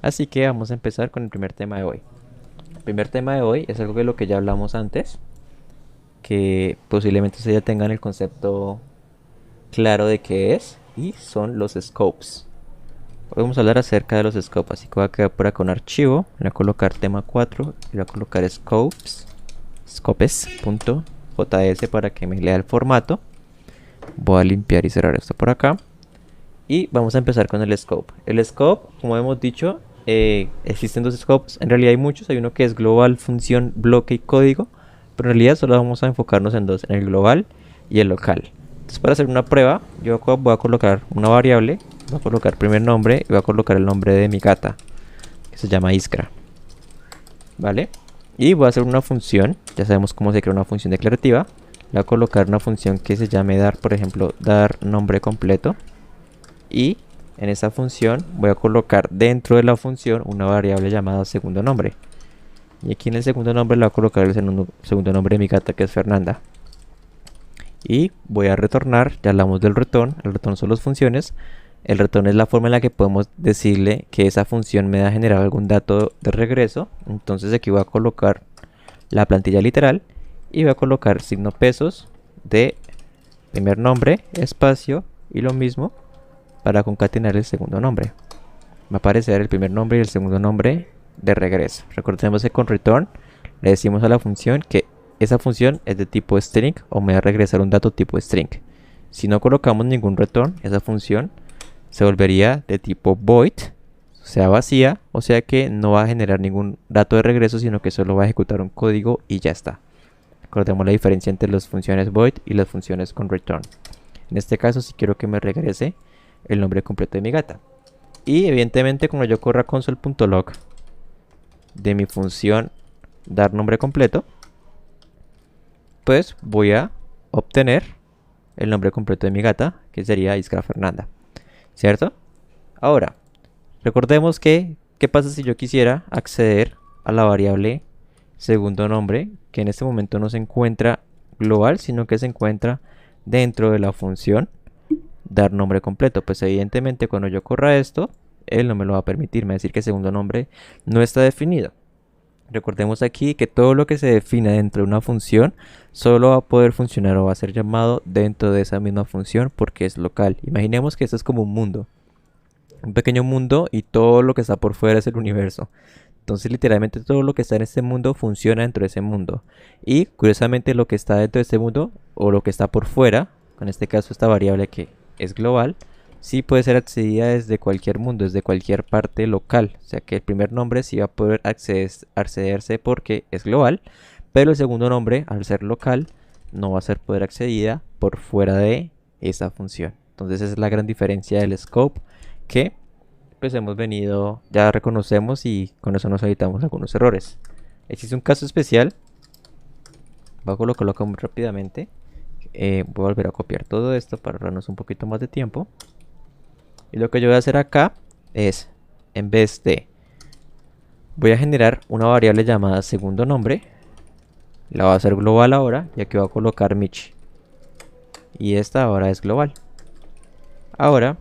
Así que vamos a empezar con el primer tema de hoy. El primer tema de hoy es algo de lo que ya hablamos antes, que posiblemente ustedes ya tengan el concepto claro de qué es, y son los scopes. Hoy vamos a hablar acerca de los scopes, así que voy a quedar por acá un archivo, voy a colocar tema 4 y voy a colocar scopes.js para que me lea el formato. Voy a limpiar y cerrar esto por acá. Y vamos a empezar con el scope. El scope, como hemos dicho, existen dos scopes. En realidad hay muchos. Hay uno que es global, función, bloque y código. Pero en realidad solo vamos a enfocarnos en dos, en el global y el local. Entonces, para hacer una prueba, yo voy a colocar una variable. Voy a colocar primer nombre y voy a colocar el nombre de mi gata, que se llama Iskra. ¿Vale? Y voy a hacer una función. Ya sabemos cómo se crea una función declarativa. Voy a colocar una función que se llame dar, por ejemplo, dar nombre completo. Y en esa función voy a colocar dentro de la función una variable llamada segundo nombre. Y aquí en el segundo nombre le voy a colocar el segundo nombre de mi gata, que es Fernanda. Y voy a retornar, ya hablamos del return. El return son las funciones. El return es la forma en la que podemos decirle que esa función me da a generar algún dato de regreso. Entonces aquí voy a colocar la plantilla literal y voy a colocar signo pesos de primer nombre, espacio y lo mismo para concatenar el segundo nombre. Va a aparecer el primer nombre y el segundo nombre de regreso. Recordemos que con return le decimos a la función que esa función es de tipo string o me va a regresar un dato tipo string. Si no colocamos ningún return, esa función se volvería de tipo void, o sea vacía, o sea que no va a generar ningún dato de regreso, sino que solo va a ejecutar un código y ya está. Recordemos la diferencia entre las funciones void y las funciones con return. En este caso, si quiero que me regrese el nombre completo de mi gata. Y evidentemente, cuando yo corra console.log de mi función dar nombre completo, pues voy a obtener el nombre completo de mi gata, que sería Iskra Fernanda, ¿cierto? Ahora, recordemos que, ¿qué pasa si yo quisiera acceder a la variable segundo nombre, que en este momento no se encuentra global, sino que se encuentra dentro de la función dar nombre completo? Pues evidentemente cuando yo corra esto, él no me lo va a permitir, me va a decir que el segundo nombre no está definido. Recordemos aquí que todo lo que se define dentro de una función solo va a poder funcionar o va a ser llamado dentro de esa misma función porque es local. Imaginemos que esto es como un mundo, un pequeño mundo, y todo lo que está por fuera es el universo. Entonces literalmente todo lo que está en este mundo funciona dentro de ese mundo. Y curiosamente lo que está dentro de este mundo o lo que está por fuera, en este caso esta variable que es global, sí puede ser accedida desde cualquier mundo, desde cualquier parte local. O sea que el primer nombre sí va a poder accederse porque es global, pero el segundo nombre, al ser local, no va a ser poder accedida por fuera de esa función. Entonces esa es la gran diferencia del scope que pues hemos venido, ya reconocemos, y con eso nos evitamos algunos errores. Existe un caso especial, voy a colocarlo acá muy rápidamente. Voy a volver a copiar todo esto para ahorrarnos un poquito más de tiempo. Y lo que yo voy a hacer acá es, en vez de, voy a generar una variable llamada segundo nombre. La voy a hacer global ahora, y aquí voy a colocar Mitch. Y esta ahora es global. Ahora,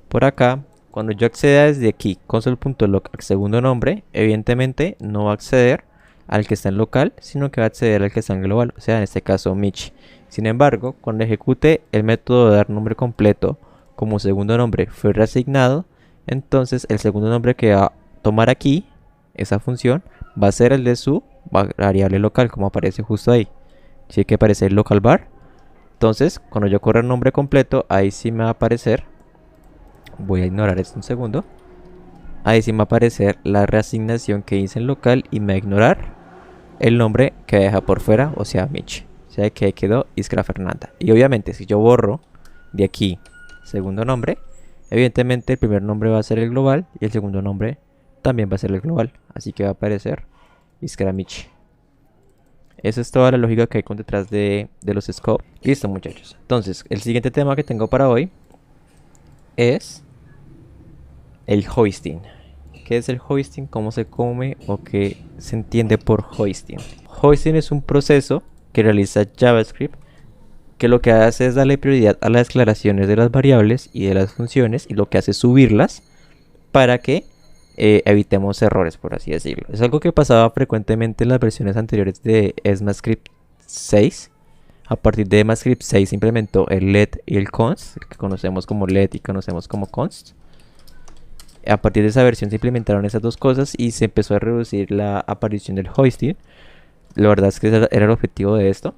por acá, cuando yo acceda desde aquí, console.log al segundo nombre, evidentemente no va a acceder al que está en local, sino que va a acceder al que está en global, o sea, en este caso Mitch. Sin embargo, cuando ejecute el método de dar nombre completo como segundo nombre fue reasignado, entonces el segundo nombre que va a tomar aquí, esa función, va a ser el de su variable local, como aparece justo ahí. Así que aparece el local var. Entonces, cuando yo corra el nombre completo, ahí sí me va a aparecer. Voy a ignorar esto un segundo. Ahí sí me va a aparecer la reasignación que hice en local y me va a ignorar el nombre que deja por fuera, o sea, Mitch. O sea que ahí quedó Iskra Fernanda. Y obviamente, si yo borro de aquí segundo nombre, evidentemente el primer nombre va a ser el global y el segundo nombre también va a ser el global. Así que va a aparecer Iskra Mitch. Esa es toda la lógica que hay con detrás de los scopes. Listo, muchachos. Entonces, el siguiente tema que tengo para hoy es el hoisting. ¿Qué es el hoisting? ¿Cómo se come o qué se entiende por hoisting? Hoisting es un proceso que realiza JavaScript, que lo que hace es darle prioridad a las declaraciones de las variables y de las funciones, y lo que hace es subirlas para que evitemos errores, por así decirlo. Es algo que pasaba frecuentemente en las versiones anteriores de ECMAScript 6. A partir de ECMAScript 6 se implementó el let y el const, que conocemos como let y conocemos como const. A partir de esa versión se implementaron esas dos cosas y se empezó a reducir la aparición del hoisting. La verdad es que ese era el objetivo de esto.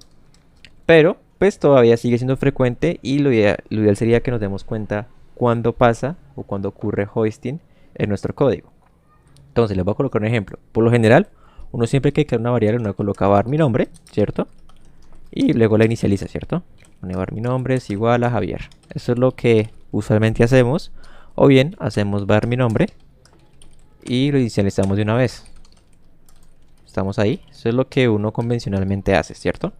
Pero pues todavía sigue siendo frecuente y lo ideal sería que nos demos cuenta cuándo pasa o cuándo ocurre hoisting en nuestro código. Entonces les voy a colocar un ejemplo. Por lo general, uno siempre que crear una variable, uno coloca var mi nombre, ¿cierto? Y luego la inicializa, ¿cierto? Pone var mi nombre es igual a Javier. Eso es lo que usualmente hacemos. O bien hacemos var mi nombre y lo inicializamos de una vez. Estamos ahí. Eso es lo que uno convencionalmente hace, ¿cierto?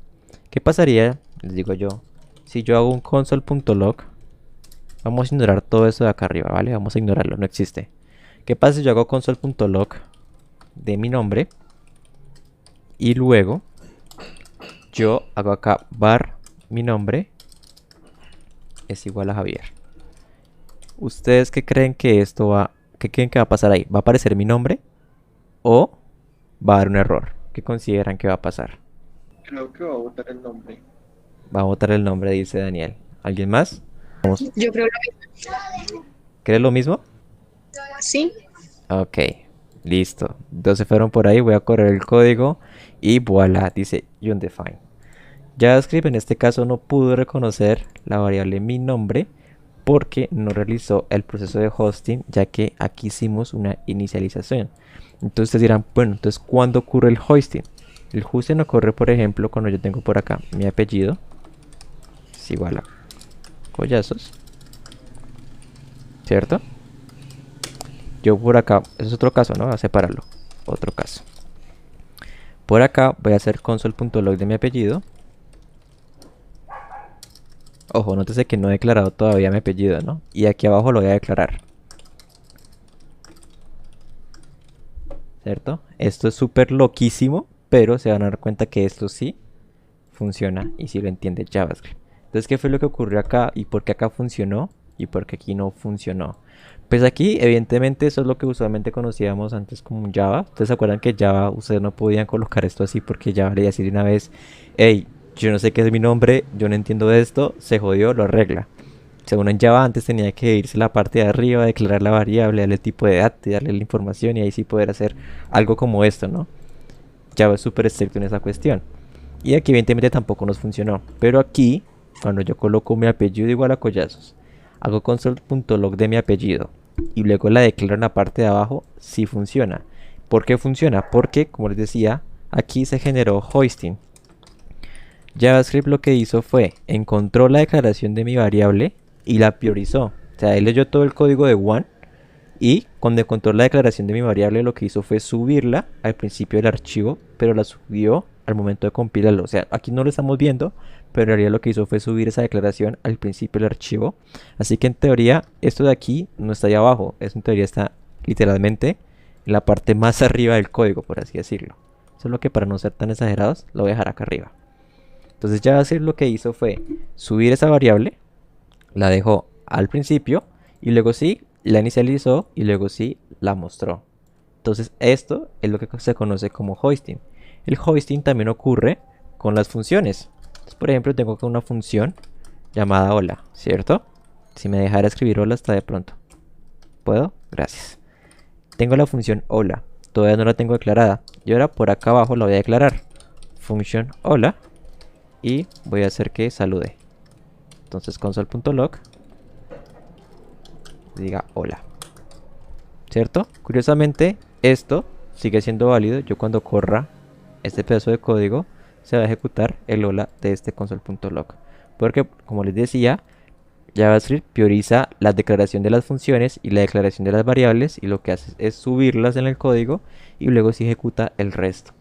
¿Qué pasaría, les digo yo, si yo hago un console.log? Vamos a ignorar todo eso de acá arriba, ¿vale? Vamos a ignorarlo, no existe. ¿Qué pasa si yo hago console.log de mi nombre? Y luego yo hago acá var mi nombre es igual a Javier. ¿Ustedes qué creen que esto va, qué creen que va a pasar ahí? ¿Va a aparecer mi nombre o va a dar un error? ¿Qué consideran que va a pasar? Creo que va a botar el nombre. Va a votar el nombre, dice Daniel. ¿Alguien más? Vamos. Yo creo ¿Crees lo mismo? que sí. Ok, listo. Entonces fueron por ahí, voy a correr el código y voilà, dice undefined. JavaScript en este caso no pudo reconocer la variable mi nombre porque no realizó el proceso de hosting, ya que aquí hicimos una inicialización. Entonces ustedes dirán, bueno, entonces ¿cuándo ocurre el hosting? El hosting ocurre, por ejemplo, cuando yo tengo por acá mi apellido es igual a Collazos, ¿cierto? Yo por acá, eso es otro caso, ¿no? Voy a separarlo. Otro caso. Por acá voy a hacer console.log de mi apellido. Ojo, nótese que no he declarado todavía mi apellido, ¿no? Y aquí abajo lo voy a declarar. ¿Cierto? Esto es súper loquísimo, pero se van a dar cuenta que esto sí funciona y sí lo entiende JavaScript. Entonces, ¿qué fue lo que ocurrió acá y por qué acá funcionó y por qué aquí no funcionó? Pues aquí, evidentemente, eso es lo que usualmente conocíamos antes como Java. Ustedes se acuerdan que Java, ustedes no podían colocar esto así porque Java le decía de una vez, hey, yo no sé qué es mi nombre, yo no entiendo de esto, se jodió, lo arregla. Según en Java antes tenía que irse a la parte de arriba, declarar la variable, darle el tipo de datos, darle la información y ahí sí poder hacer algo como esto, ¿no? Java es súper estricto en esa cuestión. Y aquí evidentemente tampoco nos funcionó. Pero aquí, cuando yo coloco mi apellido igual a Collazos, hago console.log de mi apellido y luego la declaro en la parte de abajo, sí funciona. ¿Por qué funciona? Porque, como les decía, aquí se generó hoisting. JavaScript lo que hizo fue, encontró la declaración de mi variable y la priorizó. O sea, él leyó todo el código de one y cuando encontró la declaración de mi variable lo que hizo fue subirla al principio del archivo, pero la subió al momento de compilarlo. O sea, aquí no lo estamos viendo, pero en realidad lo que hizo fue subir esa declaración al principio del archivo. Así que en teoría esto de aquí no está ahí abajo, eso en teoría está literalmente en la parte más arriba del código, por así decirlo. Solo que para no ser tan exagerados, lo voy a dejar acá arriba. Entonces JavaScript lo que hizo fue subir esa variable, la dejó al principio y luego sí la inicializó y luego sí la mostró. Entonces esto es lo que se conoce como hoisting. El hoisting también ocurre con las funciones. Entonces, por ejemplo, tengo acá una función llamada hola, ¿cierto? Si me dejara escribir hola hasta de pronto. ¿Puedo? Gracias. Tengo la función hola, todavía no la tengo declarada. Y ahora por acá abajo la voy a declarar. Función hola. Y voy a hacer que salude. Entonces console.log diga hola. ¿Cierto? Curiosamente, esto sigue siendo válido. Yo cuando corra este pedazo de código, se va a ejecutar el hola de este console.log. Porque, como les decía, JavaScript prioriza la declaración de las funciones y la declaración de las variables y lo que hace es subirlas en el código y luego se ejecuta el resto.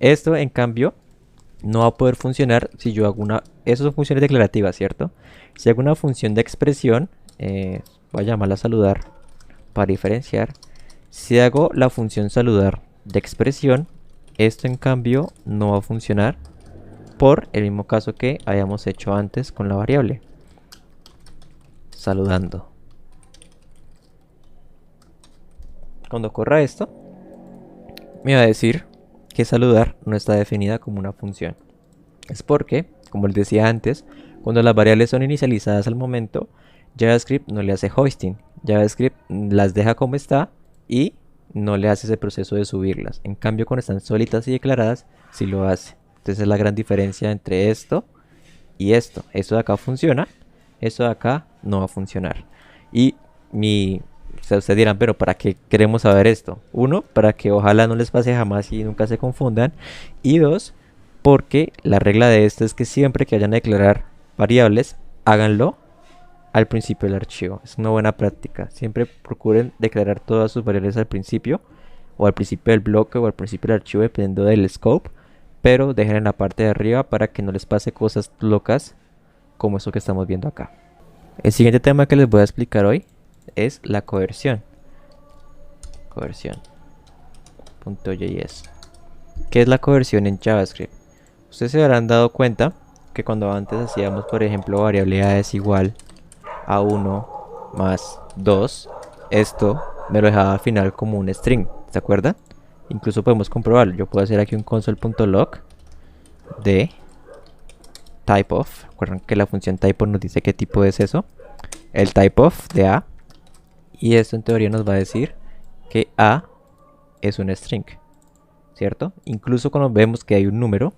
Esto, en cambio, no va a poder funcionar si yo hago una... Esas son funciones declarativas, ¿cierto? Si hago una función de expresión, voy a llamarla saludar para diferenciar. Si hago la función saludar de expresión, esto en cambio no va a funcionar por el mismo caso que habíamos hecho antes con la variable. Saludando. Cuando corra esto, me va a decir que saludar no está definida como una función. Es porque, como les decía antes, cuando las variables son inicializadas al momento, JavaScript no le hace hoisting. JavaScript las deja como está y no le hace ese proceso de subirlas. En cambio, cuando están solitas y declaradas, sí lo hace. Entonces es la gran diferencia entre esto y esto. Esto de acá funciona, esto de acá no va a funcionar. Y o sea, ustedes dirán, pero ¿para qué queremos saber esto? Uno, para que ojalá no les pase jamás y nunca se confundan. Y dos, porque la regla de esto es que siempre que vayan a declarar variables, háganlo al principio del archivo. Es una buena práctica. Siempre procuren declarar todas sus variables al principio, o al principio del bloque, o al principio del archivo, dependiendo del scope. Pero dejen en la parte de arriba para que no les pase cosas locas como eso que estamos viendo acá. El siguiente tema que les voy a explicar hoy es la coerción. Coerción.js. ¿Qué es la coerción en JavaScript? Ustedes se habrán dado cuenta que cuando antes hacíamos, por ejemplo, variable a es igual a 1 más 2, esto me lo dejaba al final como un string, ¿se acuerdan? Incluso podemos comprobarlo. Yo puedo hacer aquí un console.log de typeof. Recuerden que la función typeof nos dice qué tipo es eso. El typeof de a. Y esto en teoría nos va a decir que a es un string, ¿cierto? Incluso cuando vemos que hay un número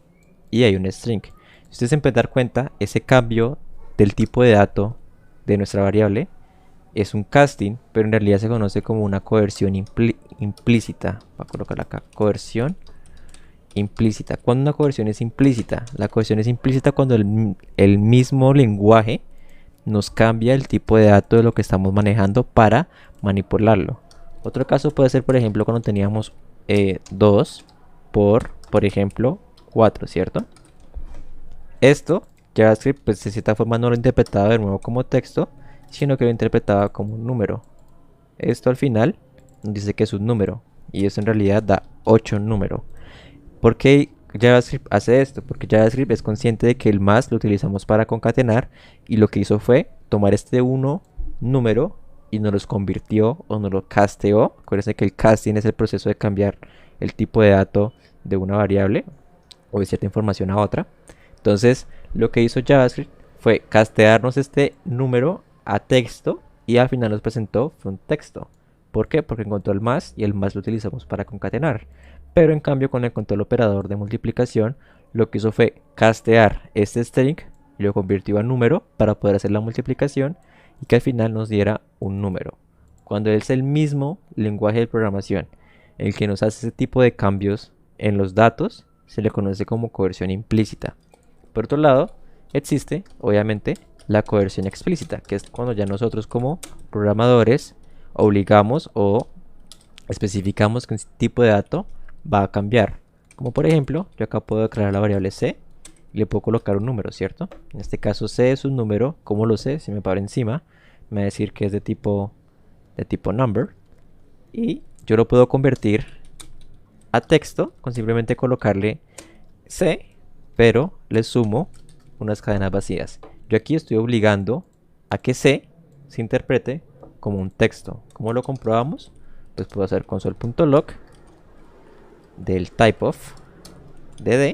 y hay un string. Si ustedes se pueden dar cuenta, ese cambio del tipo de dato de nuestra variable es un casting, pero en realidad se conoce como una coerción implícita. Voy a colocar acá, coerción implícita. ¿Cuándo una coerción es implícita? La coerción es implícita cuando el mismo lenguaje nos cambia el tipo de dato de lo que estamos manejando para manipularlo. Otro caso puede ser, por ejemplo, cuando teníamos 2 por ejemplo, 4, ¿cierto? Esto, JavaScript, pues de cierta forma no lo interpretaba de nuevo como texto, sino que lo interpretaba como un número. Esto al final nos dice que es un número, y eso en realidad da 8 número. ¿Por qué JavaScript hace esto? Porque JavaScript es consciente de que el más lo utilizamos para concatenar, y lo que hizo fue tomar este 1 número y nos los convirtió o nos lo casteó. Acuérdense que el casting es el proceso de cambiar el tipo de dato de una variable o de cierta información a otra. Entonces lo que hizo JavaScript fue castearnos este número a texto y al final nos presentó fue un texto. ¿Por qué? Porque encontró el más y el más lo utilizamos para concatenar. Pero en cambio cuando encontró el operador de multiplicación, lo que hizo fue castear este string y lo convirtió a número para poder hacer la multiplicación y que al final nos diera un número. Cuando es el mismo lenguaje de programación el que nos hace ese tipo de cambios en los datos, se le conoce como coerción implícita. Por otro lado, existe obviamente la coerción explícita, que es cuando ya nosotros como programadores obligamos o especificamos que un tipo de dato va a cambiar. Como por ejemplo, yo acá puedo declarar la variable c y le puedo colocar un número, ¿cierto? En este caso c es un número. ¿Cómo lo sé? Si me paro encima, me va a decir que es de tipo number. Y yo lo puedo convertir a texto con simplemente colocarle c, pero le sumo unas cadenas vacías. Yo aquí estoy obligando a que c se interprete como un texto. ¿Cómo lo comprobamos? Pues puedo hacer console.log del typeof de d,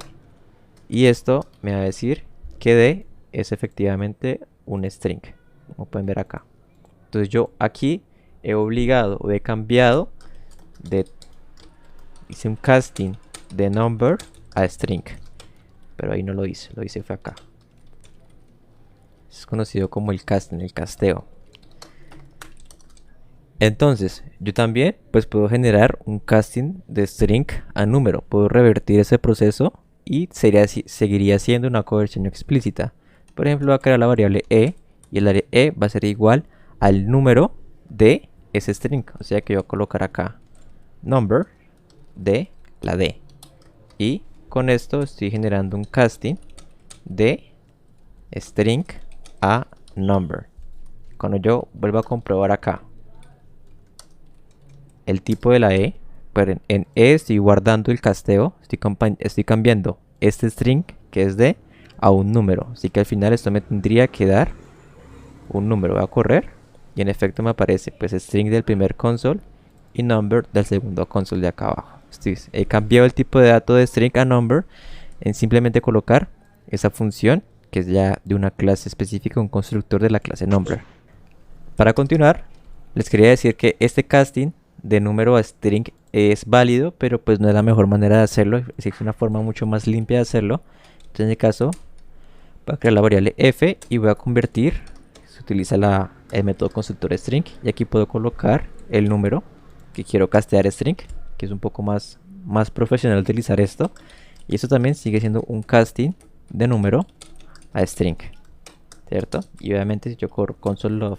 y esto me va a decir que d es efectivamente un string, como pueden ver acá. Entonces yo aquí he obligado o he cambiado hice un casting de number a string, pero ahí no lo hice, lo hice fue acá. Es conocido como el casting, el casteo. Entonces, yo también pues puedo generar un casting de string a número. Puedo revertir ese proceso y seguiría siendo una coerción explícita. Por ejemplo, voy a crear la variable e y el área e va a ser igual al número de ese string. O sea que yo voy a colocar acá number de la d. Y con esto estoy generando un casting de string a number. Cuando yo vuelvo a comprobar acá el tipo de la e, pero en e estoy guardando el casteo, estoy cambiando este string que es de a un número, así que al final esto me tendría que dar un número. Voy a correr y en efecto me aparece pues string del primer console y number del segundo console de acá abajo. Entonces, he cambiado el tipo de dato de string a number en simplemente colocar esa función que es ya de una clase específica, un constructor de la clase number. Para continuar, les quería decir que este casting de número a string es válido, pero pues no es la mejor manera de hacerlo. Existe una forma mucho más limpia de hacerlo. Entonces, en este caso, voy a crear la variable f y voy a convertir. Se utiliza el método constructor string y aquí puedo colocar el número que quiero castear string, que es un poco más profesional utilizar esto. Y esto también sigue siendo un casting de número a string, ¿cierto? Y obviamente si yo corro console log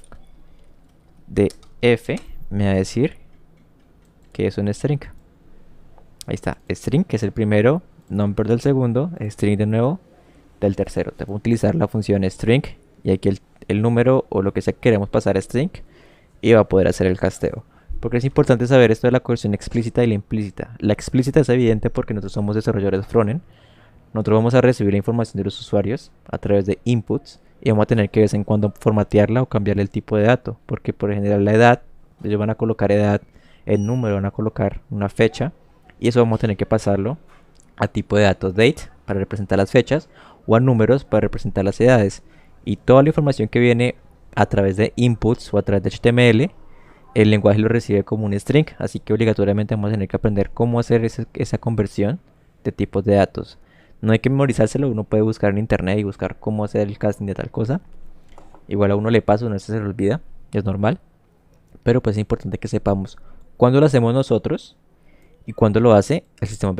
de f, me va a decir que es un string. Ahí está, string, que es el primero, number del segundo, string de nuevo del tercero. Te puedo utilizar la función string y aquí el número o lo que sea que queremos pasar a string y va a poder hacer el casteo. Porque es importante saber esto de la coerción explícita y la implícita. La explícita es evidente porque nosotros somos desarrolladores frontend. Nosotros vamos a recibir la información de los usuarios a través de inputs y vamos a tener que de vez en cuando formatearla o cambiarle el tipo de dato. Porque por general la edad, ellos van a colocar edad, el número van a colocar una fecha y eso vamos a tener que pasarlo a tipo de datos date para representar las fechas o a números para representar las edades. Y toda la información que viene a través de inputs o a través de HTML, el lenguaje lo recibe como un string, así que obligatoriamente vamos a tener que aprender cómo hacer esa conversión de tipos de datos. No hay que memorizárselo, uno puede buscar en internet y buscar cómo hacer el casting de tal cosa. Igual a uno le pasa, uno se le olvida, es normal. Pero pues es importante que sepamos cuándo lo hacemos nosotros y cuándo lo hace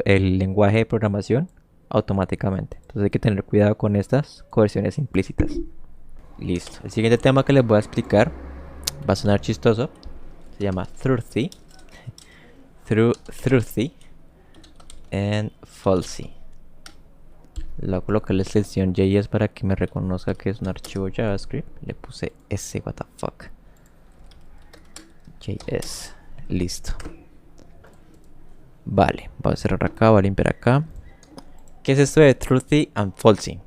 el lenguaje de programación automáticamente. Entonces hay que tener cuidado con estas coerciones implícitas. Listo. El siguiente tema que les voy a explicar va a sonar chistoso. Se llama truthy. Truthy and falsy. Le voy a colocar la extensión JS para que me reconozca que es un archivo JavaScript. Le puse S, what the fuck. JS. Listo. Vale, voy a cerrar acá, voy a limpiar acá. ¿Qué es esto de truthy and falsy?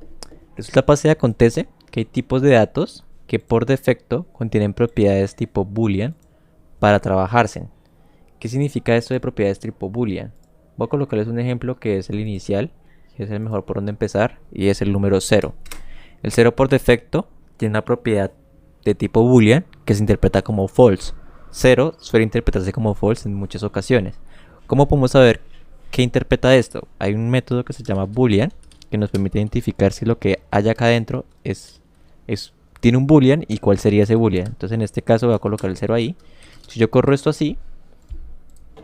Resulta pasa y acontece que hay tipos de datos que por defecto contienen propiedades tipo boolean para trabajarse. ¿Qué significa esto de propiedades tipo boolean? Voy a colocarles un ejemplo que es el inicial, que es el mejor por donde empezar, y es el número 0. El 0 por defecto tiene una propiedad de tipo boolean que se interpreta como false. 0 suele interpretarse como false en muchas ocasiones. ¿Cómo podemos saber qué interpreta esto? Hay un método que se llama boolean que nos permite identificar si lo que hay acá adentro tiene un boolean y cuál sería ese boolean. Entonces en este caso voy a colocar el 0 ahí. Si yo corro esto así,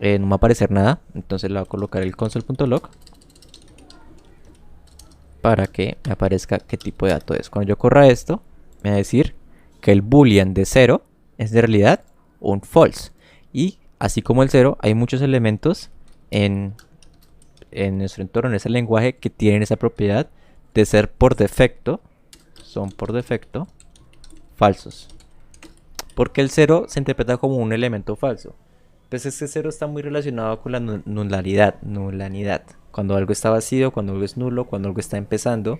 no me va a aparecer nada. Entonces le voy a colocar el console.log para que me aparezca qué tipo de dato es. Cuando yo corra esto, me va a decir que el boolean de 0 es de realidad un false. Y así como el 0, hay muchos elementos en nuestro entorno, en ese lenguaje, que tienen esa propiedad de ser por defecto, son por defecto falsos. Porque el 0 se interpreta como un elemento falso. Pues este 0 está muy relacionado con la nulanidad. Cuando algo está vacío, cuando algo es nulo, cuando algo está empezando,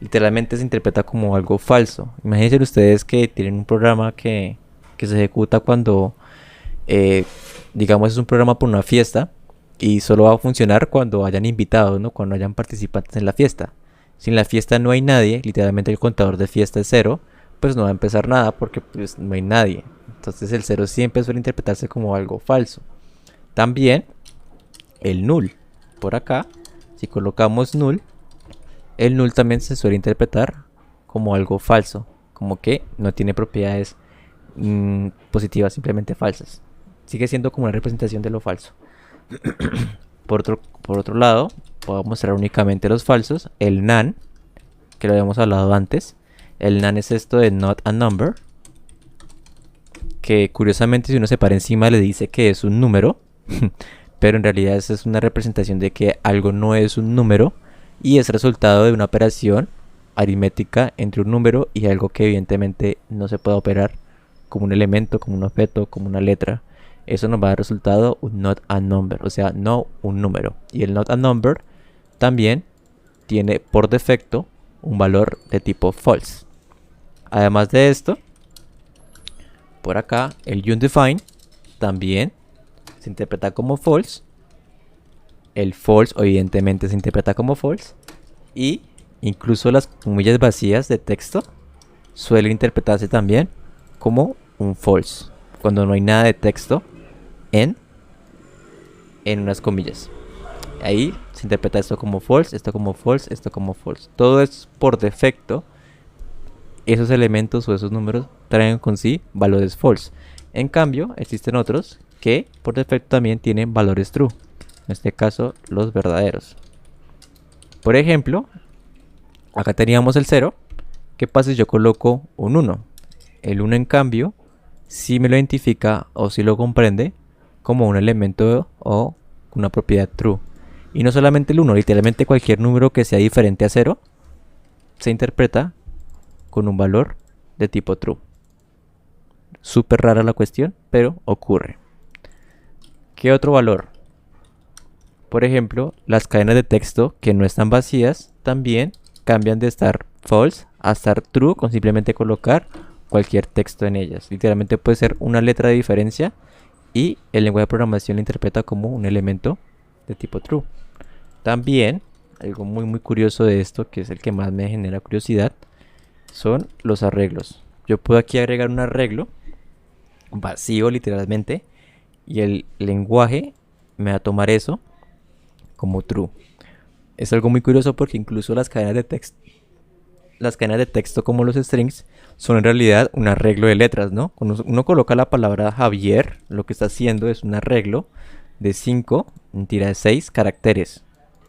literalmente se interpreta como algo falso. Imagínense ustedes que tienen un programa que se ejecuta cuando, digamos, es un programa por una fiesta y solo va a funcionar cuando hayan invitados, ¿no? Cuando hayan participantes en la fiesta. Si en la fiesta no hay nadie, literalmente el contador de fiesta es 0, pues no va a empezar nada porque pues no hay nadie. Entonces el 0 siempre suele interpretarse como algo falso. También el null. Por acá, si colocamos null, el null también se suele interpretar como algo falso. Como que no tiene propiedades positivas, simplemente falsas. Sigue siendo como una representación de lo falso. Por otro lado, puedo mostrar únicamente los falsos. El NaN, que lo habíamos hablado antes. El NaN es esto de not a number, que curiosamente si uno se para encima le dice que es un número, pero en realidad esa es una representación de que algo no es un número y es resultado de una operación aritmética entre un número y algo que evidentemente no se puede operar como un elemento, como un objeto, como una letra. Eso nos va a dar resultado un not a number, o sea, no un número. Y el not a number también tiene por defecto un valor de tipo false. Además de esto, por acá el undefined también se interpreta como false. El false evidentemente se interpreta como false. Y incluso las comillas vacías de texto suelen interpretarse también como un false, cuando no hay nada de texto en, en unas comillas. Ahí se interpreta esto como false, esto como false, esto como false. Todo es por defecto. Esos elementos o esos números traen con sí valores false. En cambio, existen otros que por defecto también tienen valores true. En este caso, los verdaderos. Por ejemplo, acá teníamos el 0. ¿Qué pasa si yo coloco un 1? El 1 en cambio, sí me lo identifica o sí lo comprende como un elemento o una propiedad true. Y no solamente el 1, literalmente cualquier número que sea diferente a 0 se interpreta con un valor de tipo true. Súper rara la cuestión, pero ocurre. ¿Qué otro valor? Por ejemplo, las cadenas de texto que no están vacías también cambian de estar false a estar true con simplemente colocar cualquier texto en ellas. Literalmente puede ser una letra de diferencia y el lenguaje de programación lo interpreta como un elemento de tipo true. También, algo muy curioso de esto, que es el que más me genera curiosidad, son los arreglos. Yo puedo aquí agregar un arreglo vacío literalmente y el lenguaje me va a tomar eso como true. Es algo muy curioso porque incluso las cadenas de texto como los strings son en realidad un arreglo de letras, ¿no? Cuando uno coloca la palabra Javier, lo que está haciendo es un arreglo de 5, mentira, de 6 caracteres.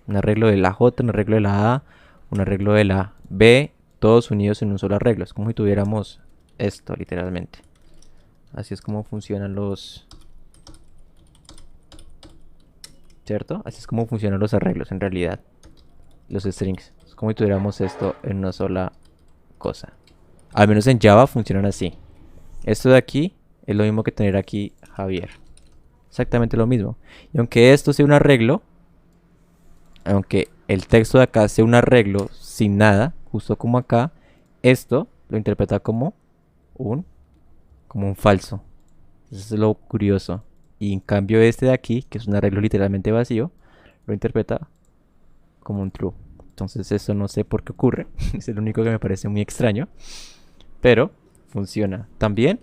Un arreglo de la J, un arreglo de la A, un arreglo de la B, todos unidos en un solo arreglo. Es como si tuviéramos esto, literalmente. Así es como funcionan los... ¿Cierto? Así es como funcionan los arreglos en realidad. Los strings. Es como si tuviéramos esto en una sola cosa. Al menos en Java funcionan así. Esto de aquí es lo mismo que tener aquí Javier. Exactamente lo mismo. Y aunque esto sea un arreglo, aunque el texto de acá sea un arreglo sin nada, justo como acá, esto lo interpreta como un falso. Eso es lo curioso. Y en cambio este de aquí, que es un arreglo literalmente vacío, lo interpreta como un true. Entonces eso no sé por qué ocurre. Es el único que me parece muy extraño. Pero funciona. También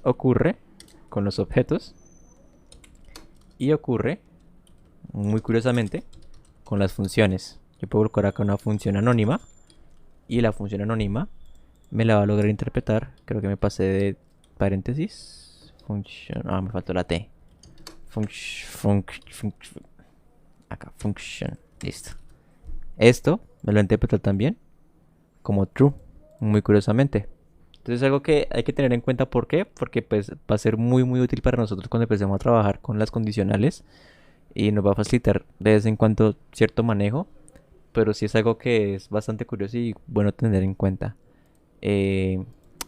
ocurre con los objetos. Y ocurre, muy curiosamente, con las funciones. Yo puedo colocar acá una función anónima. Y la función anónima me la va a lograr interpretar. Creo que me pasé de paréntesis. Function. Ah, me faltó la T. Acá, function. Listo. Esto me lo interpreta también como true. Muy curiosamente. Entonces es algo que hay que tener en cuenta. ¿Por qué? Porque pues va a ser muy útil para nosotros cuando empecemos a trabajar con las condicionales. Y nos va a facilitar de vez en cuando cierto manejo. Pero sí es algo que es bastante curioso y bueno tener en cuenta.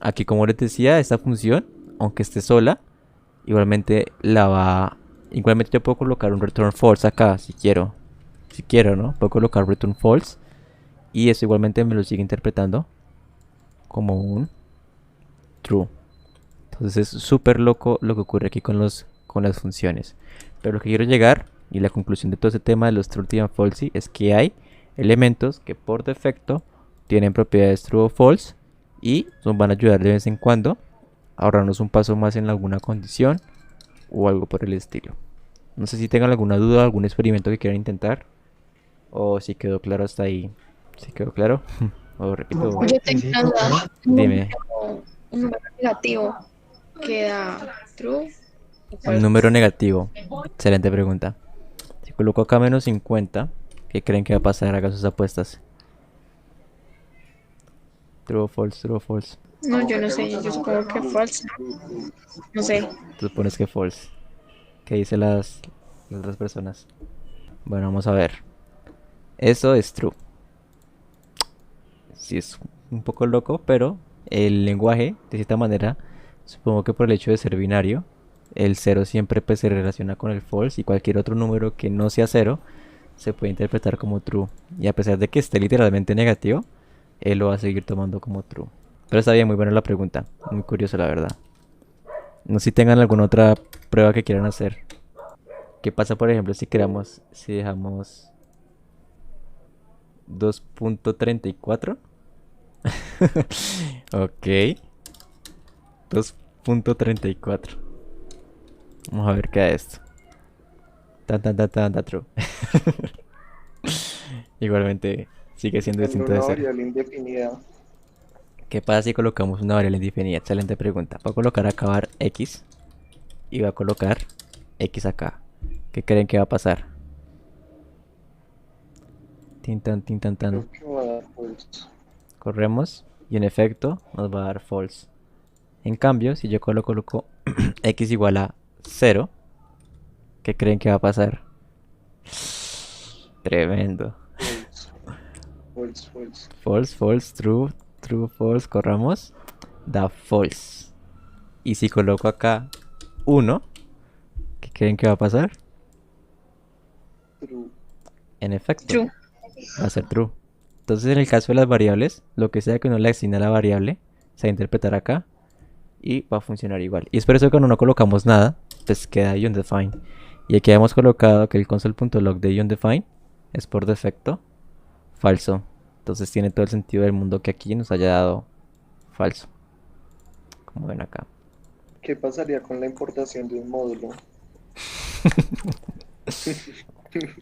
Aquí como les decía, esta función, aunque esté sola, igualmente yo puedo colocar un return false acá si quiero. Si quiero, ¿no? Puedo colocar return false. Y eso igualmente me lo sigue interpretando como un true. Entonces es súper loco lo que ocurre aquí con las funciones. Pero lo que quiero llegar, y la conclusión de todo este tema de los true y false, es que hay elementos que por defecto tienen propiedades true o false y nos van a ayudar de vez en cuando a ahorrarnos un paso más en alguna condición o algo por el estilo. No sé si tengan alguna duda, algún experimento que quieran intentar o si quedó claro hasta ahí. Si quedó claro o repito. Yo tengo una duda. Dime. Un número negativo queda true. Un número negativo. Excelente pregunta. Si coloco acá menos 50, ¿qué creen que va a pasar? Haga sus apuestas. True o false, true o false. No, yo no sé, yo supongo que false. No sé. Tú supones que false. ¿Qué dicen las otras personas? Bueno, vamos a ver. Eso es true. Sí, es un poco loco, pero el lenguaje, de cierta manera, supongo que por el hecho de ser binario, el 0 siempre pues, se relaciona con el false y cualquier otro número que no sea 0 se puede interpretar como true. Y a pesar de que esté literalmente negativo, él lo va a seguir tomando como true. Pero está bien, muy buena la pregunta. Muy curioso, la verdad. No sé si tengan alguna otra prueba que quieran hacer. ¿Qué pasa, por ejemplo, si dejamos 2.34? Ok, 2.34. Vamos a ver qué es esto. Tan tan tan tan tan true. Igualmente sigue siendo Dando distinto de una cero. variable indefinida. ¿Qué pasa si colocamos una variable indefinida? Excelente pregunta. Voy a colocar acá var x y voy a colocar x acá. ¿Qué creen que va a pasar? Tin tan tan. Creo que va a dar false. Corremos y en efecto nos va a dar false. En cambio, si yo coloco x igual a 0, ¿qué creen que va a pasar? Tremendo. False. False, false. False, false, true, true, false. Corramos. Da false. Y si coloco acá 1, ¿qué creen que va a pasar? True. En efecto, True. va a ser true. Entonces, en el caso de las variables, lo que sea que uno le asigne a la variable, se va a interpretar acá y va a funcionar igual. Y es por eso que cuando no colocamos nada, pues queda undefined. Y aquí hemos colocado que el console.log de undefined es por defecto falso. Entonces tiene todo el sentido del mundo que aquí nos haya dado falso. Como ven acá. ¿Qué pasaría con la importación de un módulo?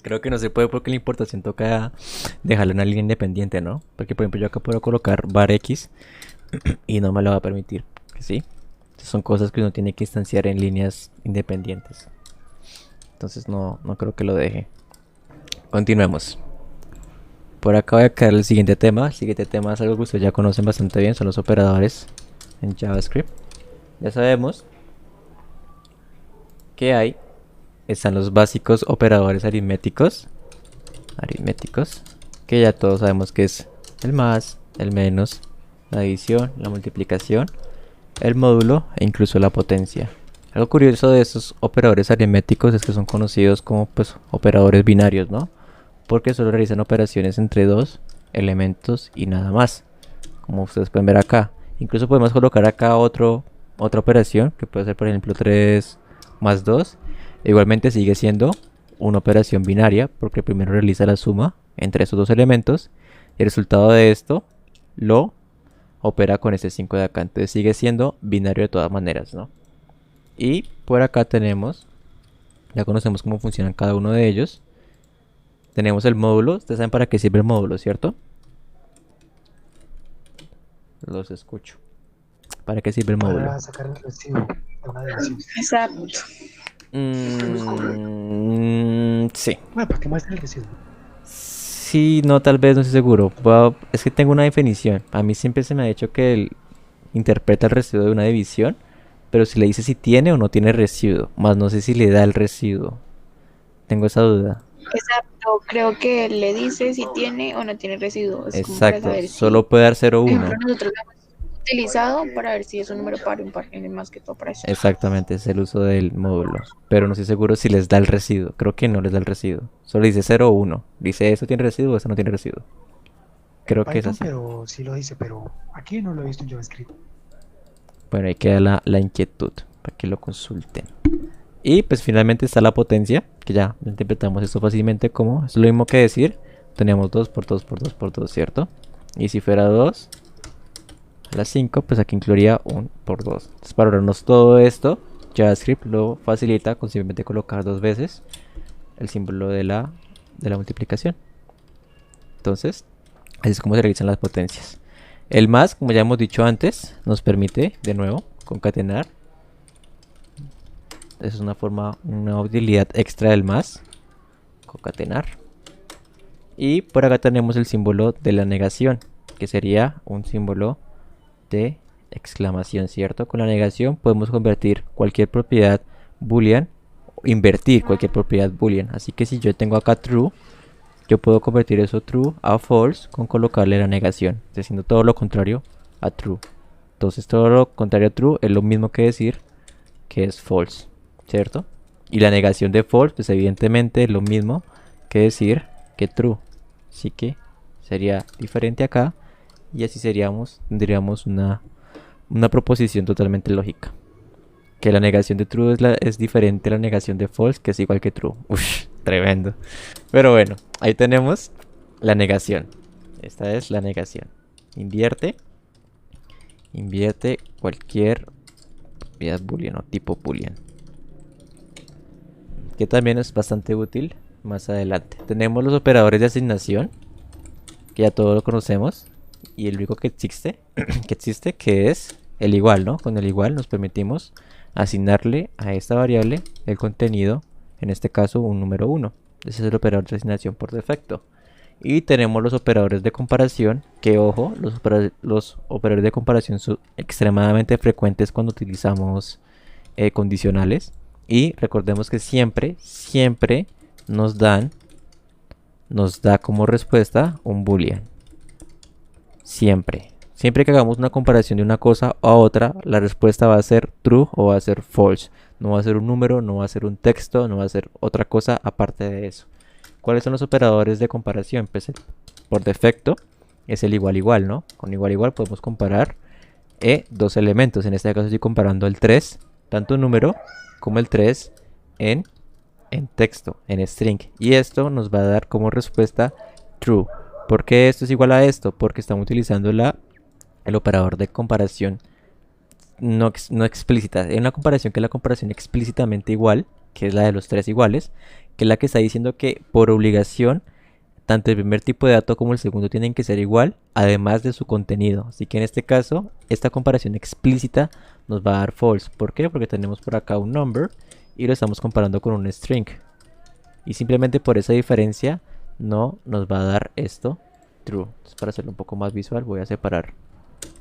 Creo que no se puede porque la importación toca dejarla en una línea independiente, ¿no? Porque por ejemplo yo acá puedo colocar var x y no me lo va a permitir. ¿Sí? Son cosas que uno tiene que instanciar en líneas independientes. Entonces no creo que lo deje. Continuemos. Por acá voy a caer el siguiente tema. El siguiente tema es algo que ustedes ya conocen bastante bien. Son los operadores en JavaScript. Ya sabemos que están los básicos operadores aritméticos. Que ya todos sabemos que es el más, el menos, la división, la multiplicación, el módulo e incluso la potencia. Algo curioso de estos operadores aritméticos es que son conocidos como pues operadores binarios, ¿no? Porque solo realizan operaciones entre dos elementos y nada más, como ustedes pueden ver acá. Incluso podemos colocar acá otra operación que puede ser por ejemplo 3 más 2. Igualmente sigue siendo una operación binaria porque primero realiza la suma entre esos dos elementos y el resultado de esto lo opera con este 5 de acá. Entonces sigue siendo binario de todas maneras, ¿no? Y por acá ya conocemos cómo funcionan cada uno de ellos. Tenemos el módulo. Ustedes saben para qué sirve el módulo, ¿cierto? Los escucho. ¿Para qué sirve el módulo? Para sacar el recibo de una división. Exacto. Sí. Bueno, ¿para qué muestra el recibo? Sí, no, tal vez, no estoy seguro. Es que tengo una definición. A mí siempre se me ha dicho que él interpreta el residuo de una división, pero si le dice si tiene o no tiene residuo, más no sé si le da el residuo. Tengo esa duda. Exacto. Creo que le dice si tiene o no tiene residuos. Como para Exacto, saber si. solo puede dar 0 o Por 1. ejemplo, nosotros lo hemos utilizado para ver si es un número par o impar, más que todo para eso. Exactamente, es el uso del módulo. Pero no estoy seguro si les da el residuo. Creo que no les da el residuo. Solo dice 0 o 1. Dice eso tiene residuo o eso no tiene residuo. Creo que es Python, así. pero sí lo dice, pero aquí no lo he visto en JavaScript. Bueno, ahí queda la inquietud para que lo consulten. Y pues finalmente está la potencia, que ya interpretamos esto fácilmente como es lo mismo que decir, teníamos 2 por 2 por 2 por 2, ¿cierto? Y si fuera 2 a la 5, pues aquí incluiría 1 por 2. Entonces para ahorrarnos todo esto, JavaScript lo facilita con simplemente colocar dos veces el símbolo de la multiplicación. Entonces, así es como se realizan las potencias. El más, como ya hemos dicho antes, nos permite de nuevo concatenar. Esa es una utilidad extra del más. Concatenar. Y por acá tenemos el símbolo de la negación, que sería un símbolo de exclamación, ¿cierto? Con la negación podemos convertir cualquier propiedad boolean, invertir cualquier propiedad boolean. Así que si yo tengo acá true, yo puedo convertir eso true a false con colocarle la negación, haciendo todo lo contrario a true. Entonces todo lo contrario a true es lo mismo que decir que es false, ¿cierto? Y la negación de false, pues evidentemente es lo mismo que decir que true. Así que sería diferente acá y así tendríamos una proposición totalmente lógica. Que la negación de true es diferente a la negación de false, que es igual que true. Uff, tremendo. Pero bueno, ahí tenemos la negación. Esta es la negación. Invierte cualquier propiedad boolean o tipo boolean, que también es bastante útil más adelante. Tenemos los operadores de asignación, que ya todos lo conocemos, y el único que existe, que es el igual, ¿no? Con el igual nos permitimos asignarle a esta variable el contenido, en este caso un número 1. Ese es el operador de asignación por defecto. Y tenemos los operadores de comparación, que ojo, los operadores de comparación son extremadamente frecuentes cuando utilizamos condicionales. Y recordemos que siempre nos da como respuesta un boolean. Siempre que hagamos una comparación de una cosa a otra, la respuesta va a ser true o va a ser false. No va a ser un número, no va a ser un texto, no va a ser otra cosa aparte de eso. ¿Cuáles son los operadores de comparación? Pues por defecto es el igual igual, ¿no? Con igual igual podemos comparar dos elementos. En este caso estoy comparando el 3, tanto número como el 3 en texto, en string. Y esto nos va a dar como respuesta true. ¿Por qué esto es igual a esto? Porque estamos utilizando el operador de comparación no explícita. Es una comparación que es la comparación explícitamente igual, que es la de los tres iguales, que es la que está diciendo que por obligación tanto el primer tipo de dato como el segundo tienen que ser igual, además de su contenido. Así que en este caso, esta comparación explícita nos va a dar false. ¿Por qué? Porque tenemos por acá un number y lo estamos comparando con un string. Y simplemente por esa diferencia no nos va a dar esto true. Entonces, para hacerlo un poco más visual, voy a separar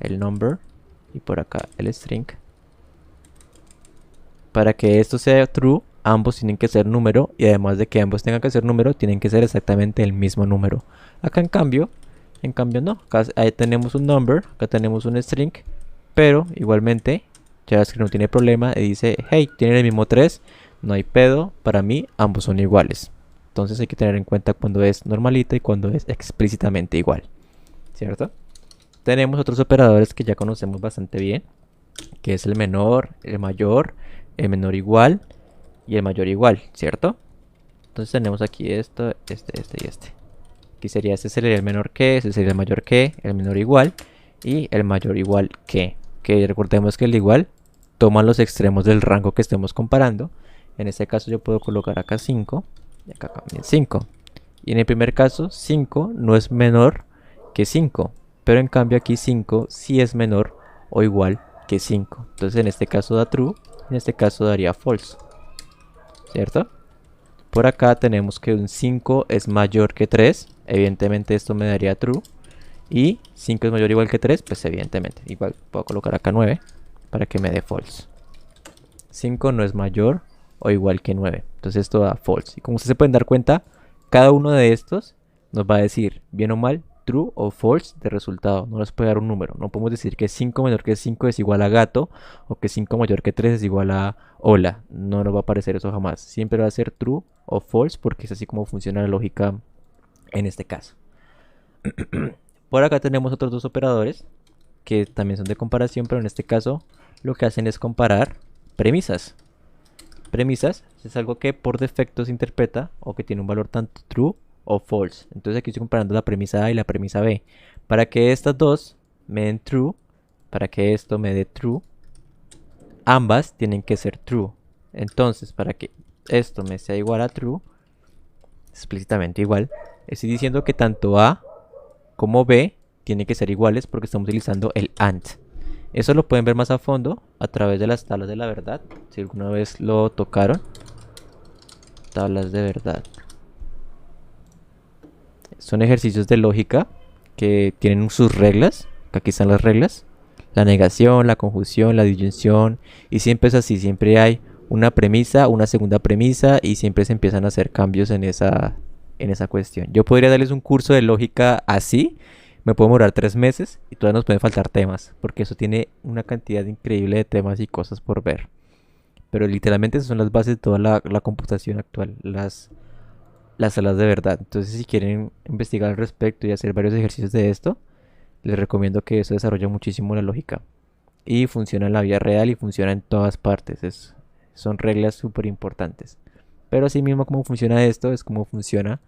el number y por acá el string. Para que esto sea true, ambos tienen que ser número, y además de que ambos tengan que ser número, tienen que ser exactamente el mismo número. Acá en cambio no. Acá ahí tenemos un number, acá tenemos un string, pero igualmente JavaScript no tiene problema y dice, hey, tienen el mismo 3, no hay pedo, para mí ambos son iguales. Entonces hay que tener en cuenta cuando es normalita y cuando es explícitamente igual, ¿cierto? Tenemos otros operadores que ya conocemos bastante bien, que es el menor, el mayor, el menor igual y el mayor igual, ¿cierto? Entonces tenemos aquí esto, este y este. Aquí sería, este sería el menor que, este sería el mayor que, el menor igual y el mayor igual que. Que recordemos que el igual toma los extremos del rango que estemos comparando. En este caso yo puedo colocar acá 5 y acá también 5. Y en el primer caso 5 no es menor que 5, pero en cambio aquí 5 sí es menor o igual que 5. Entonces en este caso da true, en este caso daría false, ¿cierto? Por acá tenemos que un 5 es mayor que 3, evidentemente esto me daría true. Y 5 es mayor o igual que 3, pues evidentemente. Igual puedo colocar acá 9 para que me dé false. 5 no es mayor o igual que 9, entonces esto da false. Y como ustedes se pueden dar cuenta, cada uno de estos nos va a decir bien o mal true o false de resultado. No nos puede dar un número. No podemos decir que 5 menor que 5 es igual a gato, o que 5 mayor que 3 es igual a hola. No nos va a aparecer eso jamás. Siempre va a ser true o false, porque es así como funciona la lógica en este caso. Por acá tenemos otros dos operadores que también son de comparación, pero en este caso lo que hacen es comparar premisas. Premisas es algo que por defecto se interpreta o que tiene un valor tanto true o false. Entonces aquí estoy comparando la premisa A y la premisa B. Para que estas dos me den true, para que esto me dé true, ambas tienen que ser true. Entonces, para que esto me sea igual a true, explícitamente igual, estoy diciendo que tanto A como B tienen que ser iguales porque estamos utilizando el AND. Eso lo pueden ver más a fondo a través de las tablas de la verdad, si alguna vez lo tocaron. Tablas de verdad. Son ejercicios de lógica que tienen sus reglas. Aquí están las reglas. La negación, la conjunción, la disyunción. Y siempre es así, siempre hay una premisa, una segunda premisa y siempre se empiezan a hacer cambios en esa cuestión. Yo podría darles un curso de lógica así, me puedo demorar 3 meses y todavía nos pueden faltar temas, porque eso tiene una cantidad increíble de temas y cosas por ver. Pero literalmente esas son las bases de toda la computación actual, las salas de verdad. Entonces si quieren investigar al respecto y hacer varios ejercicios de esto, les recomiendo que eso desarrolle muchísimo la lógica. y funciona en la vida real y funciona en todas partes. Son reglas súper importantes. Pero así mismo como funciona esto es como funciona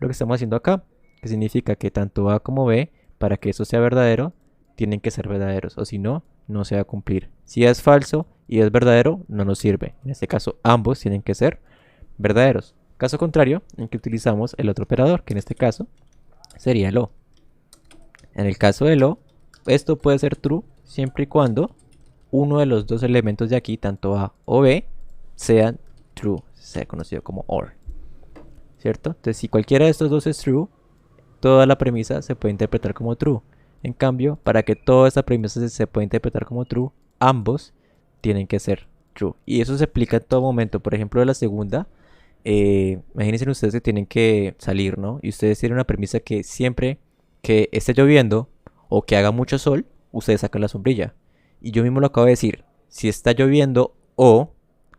lo que estamos haciendo acá, que significa que tanto A como B, para que eso sea verdadero, tienen que ser verdaderos, o si no, no se va a cumplir. Si es falso y es verdadero, no nos sirve. En este caso, ambos tienen que ser verdaderos. Caso contrario, en que utilizamos el otro operador, que en este caso sería el O. En el caso del O, esto puede ser true siempre y cuando uno de los dos elementos de aquí, tanto A o B, sean true, sea conocido como OR, ¿cierto? Entonces, si cualquiera de estos dos es true, toda la premisa se puede interpretar como true. En cambio, para que toda esta premisa se pueda interpretar como true, ambos tienen que ser true. Y eso se aplica en todo momento. Por ejemplo, de la segunda, imagínense ustedes que tienen que salir, ¿no? Y ustedes tienen una premisa que siempre que esté lloviendo o que haga mucho sol, ustedes sacan la sombrilla. Y yo mismo lo acabo de decir. Si está lloviendo o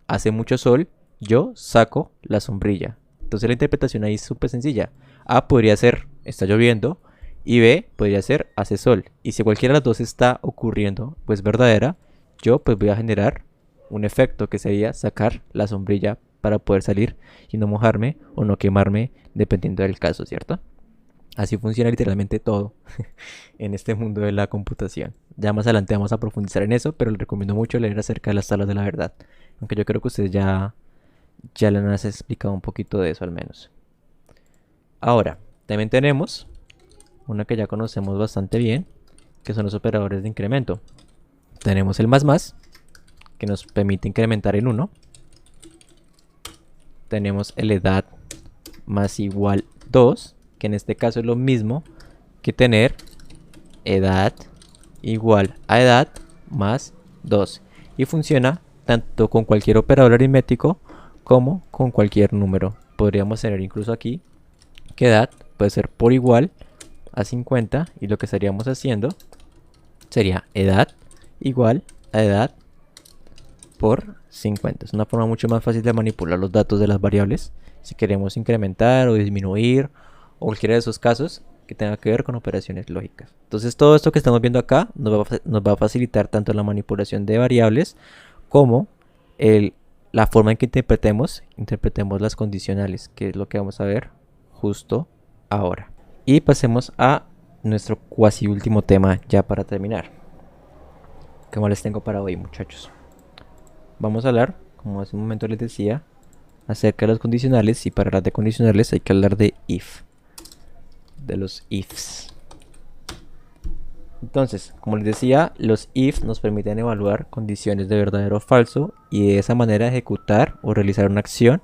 hace mucho sol, yo saco la sombrilla. Entonces la interpretación ahí es súper sencilla. A podría ser está lloviendo y B podría ser hace sol. Y si cualquiera de las dos está ocurriendo, pues verdadera, yo pues voy a generar un efecto que sería sacar la sombrilla para poder salir y no mojarme o no quemarme dependiendo del caso, ¿cierto? Así funciona literalmente todo en este mundo de la computación. Ya más adelante vamos a profundizar en eso, pero les recomiendo mucho leer acerca de las tablas de la verdad. Aunque yo creo que ustedes ya les han explicado un poquito de eso al menos. Ahora, también tenemos una que ya conocemos bastante bien, que son los operadores de incremento. Tenemos el más, que nos permite incrementar en 1. Tenemos el edad más igual 2, que en este caso es lo mismo que tener edad igual a edad más 2. Y funciona tanto con cualquier operador aritmético como con cualquier número. Podríamos tener incluso aquí que edad puede ser por igual a 50 y lo que estaríamos haciendo sería edad igual a edad por 50. Es una forma mucho más fácil de manipular los datos de las variables si queremos incrementar o disminuir o cualquiera de esos casos que tenga que ver con operaciones lógicas. Entonces todo esto que estamos viendo acá nos va a facilitar tanto la manipulación de variables como la forma en que interpretemos las condicionales, que es lo que vamos a ver justo ahora. Y pasemos a nuestro cuasi último tema ya para terminar. ¿Qué más les tengo para hoy, muchachos? Vamos a hablar, como hace un momento les decía, acerca de los condicionales, y para hablar de condicionales hay que hablar de if, de los ifs. Entonces, como les decía, los if nos permiten evaluar condiciones de verdadero o falso y de esa manera ejecutar o realizar una acción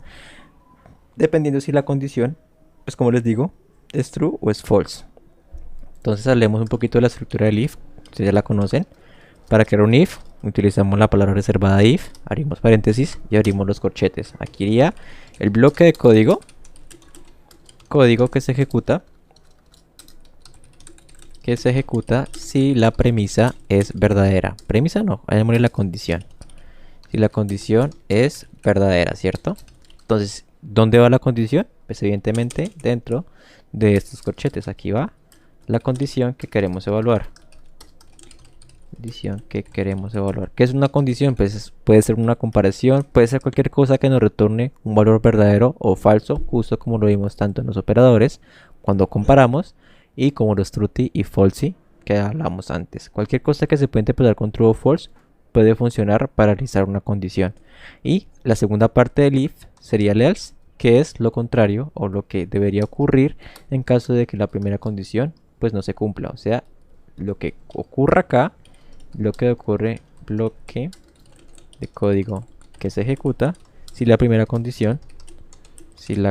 dependiendo si la condición, pues como les digo, es true o es false. Entonces hablemos un poquito de la estructura del if, ustedes ya la conocen. Para crear un if, utilizamos la palabra reservada if, abrimos paréntesis y abrimos los corchetes. Aquí iría el bloque de código que se ejecuta si la premisa es verdadera. Premisa no, vayamos a la condición. Si la condición es verdadera, ¿cierto? Entonces, ¿dónde va la condición? Pues evidentemente dentro de estos corchetes. Aquí va la condición que queremos evaluar. ¿Qué es una condición? Pues puede ser una comparación, puede ser cualquier cosa que nos retorne un valor verdadero o falso, justo como lo vimos tanto en los operadores cuando comparamos y como los true y false que hablamos antes. Cualquier cosa que se pueda interpretar con true o false puede funcionar para realizar una condición. Y la segunda parte del if sería el else, que es lo contrario o lo que debería ocurrir en caso de que la primera condición pues no se cumpla. O sea, lo que ocurra acá, bloque de código que se ejecuta si la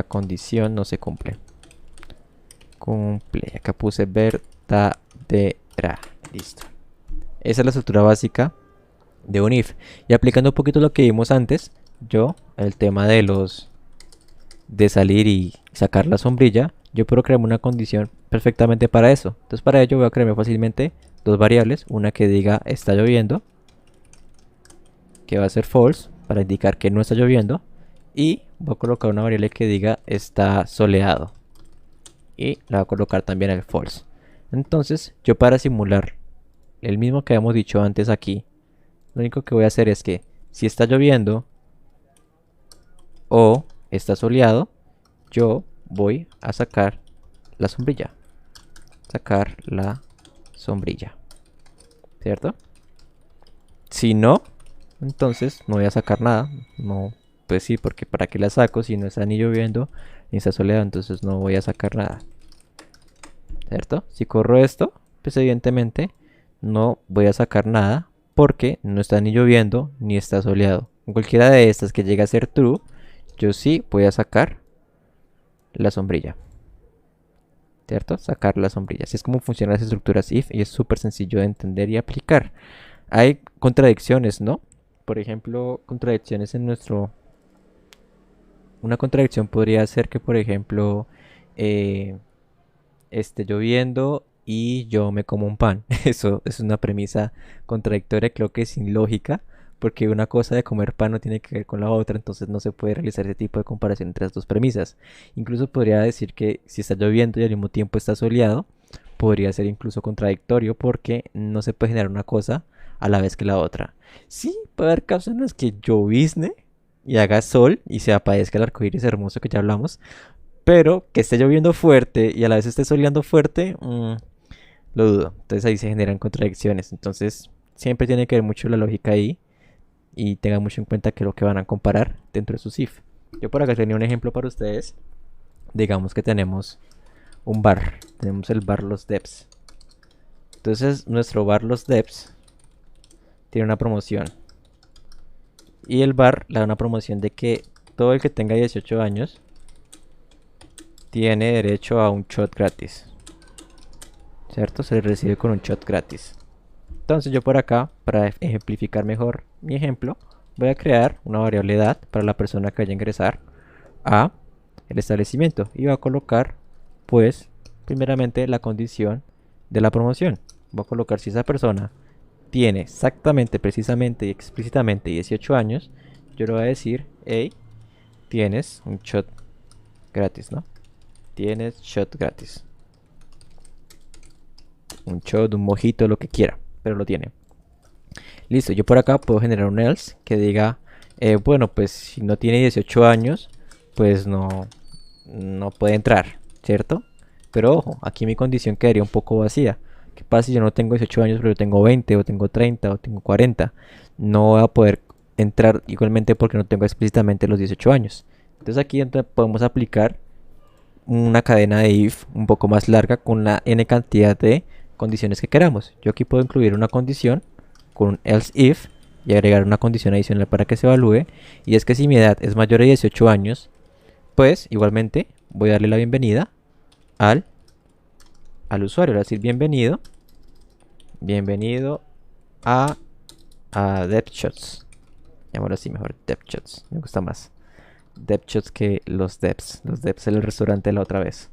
condición no se cumple. Acá puse verdadera. Listo. Esa es la estructura básica de un if. Y aplicando un poquito lo que vimos antes, el tema de salir y sacar la sombrilla, yo puedo crear una condición perfectamente para eso. Entonces para ello voy a crearme fácilmente dos variables, una que diga está lloviendo, que va a ser false para indicar que no está lloviendo, y voy a colocar una variable que diga está soleado y la voy a colocar también al false. Entonces yo para simular el mismo que habíamos dicho antes aquí lo único que voy a hacer es que si está lloviendo o está soleado, yo voy a sacar la sombrilla. Sacar la sombrilla. ¿Cierto? Si no, entonces no voy a sacar nada. No, pues sí, porque ¿para qué la saco si no está ni lloviendo ni está soleado? Entonces no voy a sacar nada. ¿Cierto? Si corro esto, pues evidentemente no voy a sacar nada porque no está ni lloviendo ni está soleado. En cualquiera de estas que llegue a ser true, yo sí voy a sacar la sombrilla. ¿Cierto? Sacar la sombrilla. Así es como funcionan las estructuras if y es súper sencillo de entender y aplicar. Hay contradicciones, ¿no? Por ejemplo, contradicciones en nuestro... Una contradicción podría ser que, por ejemplo, esté lloviendo y yo me como un pan. Eso es una premisa contradictoria, creo que sin lógica, porque una cosa de comer pan no tiene que ver con la otra, entonces no se puede realizar ese tipo de comparación entre las dos premisas. Incluso podría decir que si está lloviendo y al mismo tiempo está soleado, podría ser incluso contradictorio porque no se puede generar una cosa a la vez que la otra. Sí, puede haber casos en los que llovizne y haga sol y se aparezca el arco iris hermoso que ya hablamos, pero que esté lloviendo fuerte y a la vez esté soleando fuerte, lo dudo. Entonces ahí se generan contradicciones. Entonces siempre tiene que ver mucho la lógica ahí y tengan mucho en cuenta que lo que van a comparar dentro de sus if. Yo por acá tenía un ejemplo para ustedes. Digamos que tenemos un bar. Tenemos el bar Los Debs. Entonces nuestro bar Los Debs tiene una promoción. Y el bar le da una promoción de que todo el que tenga 18 años tiene derecho a un shot gratis. ¿Cierto? Se le recibe con un shot gratis. Entonces yo por acá, para ejemplificar mejor mi ejemplo, voy a crear una variable edad para la persona que vaya a ingresar a el establecimiento. Y voy a colocar, pues, primeramente la condición de la promoción. Voy a colocar si esa persona tiene exactamente, precisamente y explícitamente 18 años, yo le voy a decir, hey, tienes un shot gratis, ¿no? Tienes shot gratis. Un shot, un mojito, lo que quiera, pero lo tiene. Listo, yo por acá puedo generar un else que diga, bueno, pues si no tiene 18 años, pues no puede entrar, ¿cierto? Pero ojo, aquí mi condición quedaría un poco vacía. ¿Qué pasa si yo no tengo 18 años, pero yo tengo 20, o tengo 30, o tengo 40? No voy a poder entrar igualmente porque no tengo explícitamente los 18 años. Entonces aquí podemos aplicar una cadena de if un poco más larga con la n cantidad de condiciones que queramos. Yo aquí puedo incluir una condición con un else if y agregar una condición adicional para que se evalúe, y es que si mi edad es mayor de 18 años, pues igualmente voy a darle la bienvenida al usuario, es decir, bienvenido a DevShots, llamémoslo así mejor, DevShots, me gusta más DevShots que los Devs es el restaurante de la otra vez.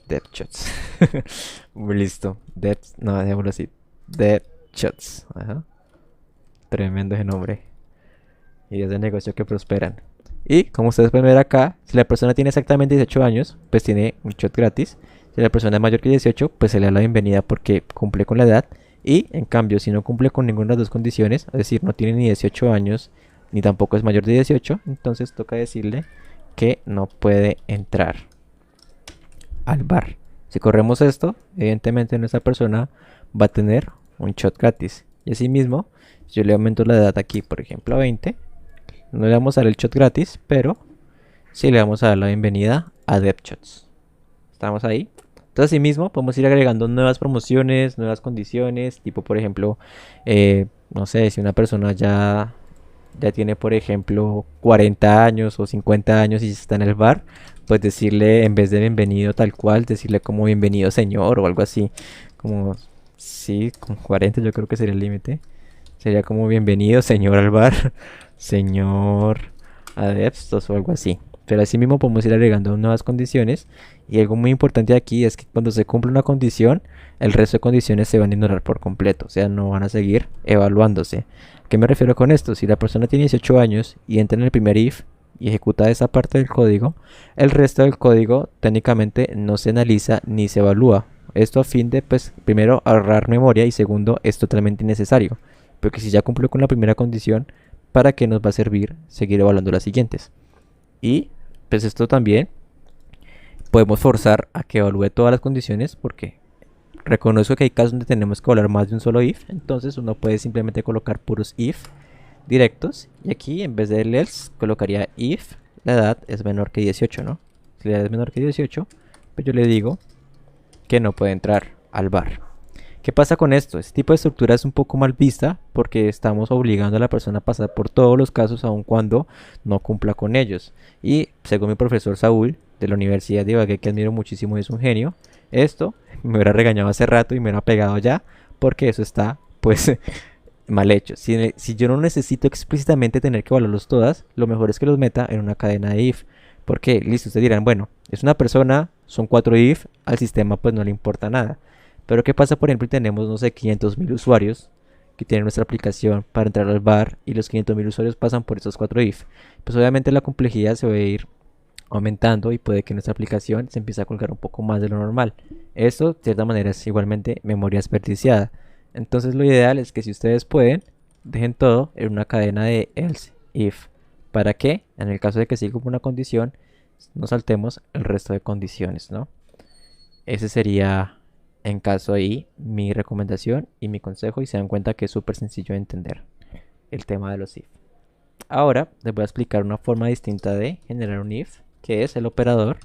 DevShots. Listo. No, dejémoslo así. DevShots. Ajá. Tremendo ese nombre. Ideas de negocio que prosperan. Y como ustedes pueden ver acá, si la persona tiene exactamente 18 años, pues tiene un shot gratis. Si la persona es mayor que 18, pues se le da la bienvenida porque cumple con la edad. Y en cambio, si no cumple con ninguna de las dos condiciones, es decir, no tiene ni 18 años, ni tampoco es mayor de 18, entonces toca decirle que no puede entrar al bar. Si corremos esto, evidentemente nuestra persona va a tener un shot gratis. Y asimismo, si yo le aumento la edad aquí, por ejemplo, a 20, no le vamos a dar el shot gratis, pero sí le vamos a dar la bienvenida a DevShots. ¿Estamos ahí? Entonces, asimismo, podemos ir agregando nuevas promociones, nuevas condiciones, tipo, por ejemplo, no sé, si una persona ya tiene, por ejemplo, 40 años o 50 años y está en el bar, pues decirle, en vez de bienvenido tal cual, decirle como bienvenido señor o algo así. Como, sí, con 40 yo creo que sería el límite. Sería como bienvenido señor al bar, señor adeptos o algo así. Pero así mismo podemos ir agregando nuevas condiciones. Y algo muy importante aquí es que cuando se cumple una condición, el resto de condiciones se van a ignorar por completo. O sea, no van a seguir evaluándose. ¿A qué me refiero con esto? Si la persona tiene 18 años y entra en el primer if y ejecuta esa parte del código, el resto del código técnicamente no se analiza ni se evalúa. Esto a fin de, pues, primero ahorrar memoria y segundo, es totalmente innecesario. Porque si ya cumplió con la primera condición, ¿para qué nos va a servir seguir evaluando las siguientes? Y pues esto también podemos forzar a que evalúe todas las condiciones porque reconozco que hay casos donde tenemos que evaluar más de un solo if. Entonces uno puede simplemente colocar puros if directos. Y aquí en vez del else colocaría if la edad es menor que 18, ¿no? Si la edad es menor que 18, pues yo le digo que no puede entrar al bar. ¿Qué pasa con esto? Este tipo de estructura es un poco mal vista porque estamos obligando a la persona a pasar por todos los casos aun cuando no cumpla con ellos. Y según mi profesor Saúl de la Universidad de Ibagué, que admiro muchísimo y es un genio, esto me hubiera regañado hace rato y me hubiera pegado ya porque eso está pues mal hecho. Si yo no necesito explícitamente tener que evaluarlos todas, lo mejor es que los meta en una cadena de if. Porque, listo, ustedes dirán, bueno, es una persona, son 4 if, al sistema pues no le importa nada. Pero ¿qué pasa, por ejemplo, si tenemos, no sé, 500.000 usuarios que tienen nuestra aplicación para entrar al bar y los 500.000 usuarios pasan por esos 4 if? Pues obviamente la complejidad se va a ir aumentando y puede que nuestra aplicación se empiece a colgar un poco más de lo normal. Esto, de cierta manera, es igualmente memoria desperdiciada. Entonces lo ideal es que si ustedes pueden, dejen todo en una cadena de else, if. ¿Para que en el caso de que siga una condición, no saltemos el resto de condiciones, ¿no? Ese sería, en caso ahí, mi recomendación y mi consejo, y se dan cuenta que es súper sencillo de entender el tema de los if. Ahora les voy a explicar una forma distinta de generar un if, que es el operador